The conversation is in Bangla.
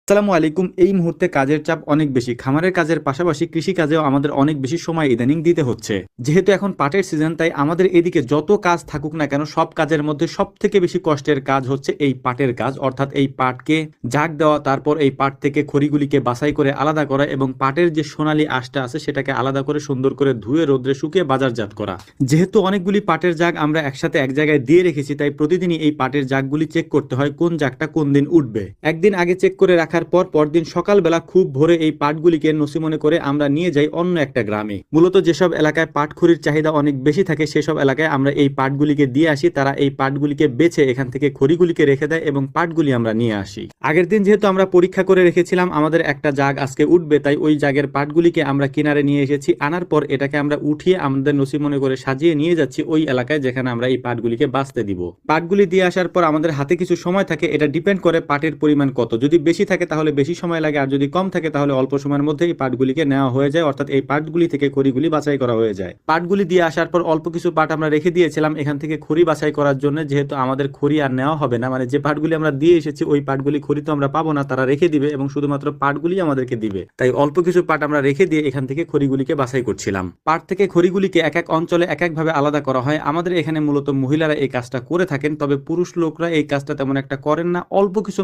আসসালামু আলাইকুম। এই মুহূর্তে কাজের চাপ অনেক বেশি। খামারের কাজের পাশাপাশি কৃষি কাজেও আমাদের অনেক বেশি সময় ইদানিং দিতে হচ্ছে। যেহেতু এখন পাটের সিজন, তাই আমাদের এদিকে যত কাজ থাকুক না কেন, সব কাজের মধ্যে সবথেকে বেশি কষ্টের কাজ হচ্ছে এই পাটের কাজ। অর্থাৎ এই পাটকে ঝাঁক দেওয়া, তারপর এই পাট থেকে খড়িগুলিকে বাছাই করে আলাদা করা এবং পাটের যে সোনালী আঁশটা আছে সেটাকে আলাদা করে সুন্দর করে ধুয়ে রোদ্রে শুকিয়ে বাজারজাত করা। যেহেতু অনেকগুলি পাটের জাগ আমরা একসাথে এক জায়গায় দিয়ে রেখেছি, তাই প্রতিদিনই এই পাটের জাগগুলি চেক করতে হয় কোন জাগটা কোন দিন উঠবে। একদিন আগে চেক করে রাখার পরদিন সকালবেলা খুব ভোরে এই পাটগুলিকে নসিমনে করে আমরা নিয়ে যাই অন্য একটা গ্রামে। মূলত যেসব এলাকায় পাটখড়ির চাহিদা অনেক বেশি থাকে সেসব এলাকায় আমরা এই পাটগুলিকে দিয়ে আসি। তারা এই পাটগুলিকে বেছে এখান থেকে খড়িগুলিকে রেখে দেয় এবং পাটগুলি আমরা নিয়ে আসি। আগের দিন যেহেতু আমরা পরীক্ষা করে রেখেছিলাম আমাদের একটা জাগ আজকে উঠবে, তাই ওই জাগের পাটগুলিকে আমরা কিনারে নিয়ে এসেছি। আনার পর এটাকে আমরা উঠিয়ে আমাদের নসিমনে করে সাজিয়ে নিয়ে যাচ্ছি ওই এলাকায় যেখানে আমরা এই পাটগুলিকে বাছতে দিব। পাটগুলি দিয়ে আসার পর আমাদের হাতে কিছু সময় থাকে, এটা ডিপেন্ড করে পাটের পরিমাণ কত। যদি বেশি থাকে তাহলে বেশি সময় লাগে, আর যদি কম থাকে তাহলে অল্প সময়ের মধ্যে এই পাটগুলিকে নেওয়া হয়ে যায়। অর্থাৎ এই পাটগুলি থেকে খড়িগুলি বাছাই করা হয়ে যায়। পাটগুলি দিয়ে আসার পর অল্প কিছু পাট আমরা রেখে দিয়েছিলাম এখান থেকে খড়ি বাছাই করার জন্য। যেহেতু আমাদের খড়ি আর নেওয়া হবে না, মানে যে পাটগুলি আমরা দিয়ে এসেছি ওই পাটগুলি খড়ি তো আমরা পাবো না, তারা রেখে দিবে এবং শুধুমাত্র পাটগুলি আমাদেরকে দিবে। তাই অল্প কিছু পাট আমরা রেখে দিয়ে এখান থেকে খড়িগুলিকে বাছাই করছিলাম। পাট থেকে খড়িগুলিকে এক এক অঞ্চলে এক একভাবে আলাদা করা হয়। আমাদের এখানে মূলত মহিলারা এই কাজটা করে থাকেন, তবে পুরুষ লোকরা এই কাজটা তেমন একটা করেন না। অল্প কিছু